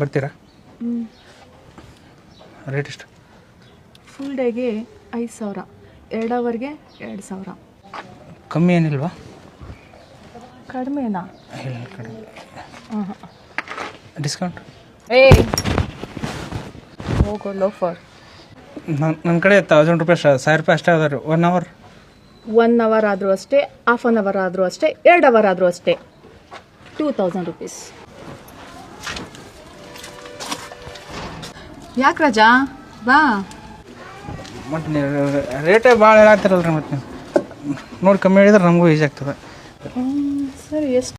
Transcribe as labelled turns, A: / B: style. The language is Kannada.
A: ಬರ್ತೀರಾ? ರೇಟ್ ಎಷ್ಟು?
B: ಫುಲ್ ಡೇಗೆ 5,000, 2 ಅವರ್ಗೆ 2,000.
A: ಕಮ್ಮಿ ಏನಿಲ್ವಾ?
B: ಕಡಿಮೆನಾ?
A: ಇಲ್ಲ ಕಡಿಮೆ. ಡಿಸ್ಕೌಂಟ್?
B: ಹೋಗೋ ಲೋಫರ್.
A: ನನ್ನ ಕಡೆ 1,000 ರೂಪಾಯಿ, 1,000 ರೂಪಾಯಿ ಅಷ್ಟೇ ಅದ ರೀ. 1 ಅವರ್.
B: 1 ಅವರ್ ಆದರೂ ಅಷ್ಟೇ, ಹಾಫ್ ಆನ್ ಅವರ್ ಆದರೂ ಅಷ್ಟೇ, 2 ಅವರ್ ಆದರೂ ಅಷ್ಟೇ. 2,000 ರೂಪೀಸ್. ಯಾಕೆ ರಾಜಾ ಬಾ.
A: ಮತ್ತು ನೀವು ರೇಟೇ ಭಾಳ ಹೇಳತ್ತೀರಲ್ರಿ. ಮತ್ತು ನೀವು ನೋಡಿ ಕಮ್ಮಿ ಹೇಳಿದ್ರೆ ನಮಗೂ ಈಜಿ ಆಗ್ತದೆ.
B: ಸರಿ, ಎಷ್ಟು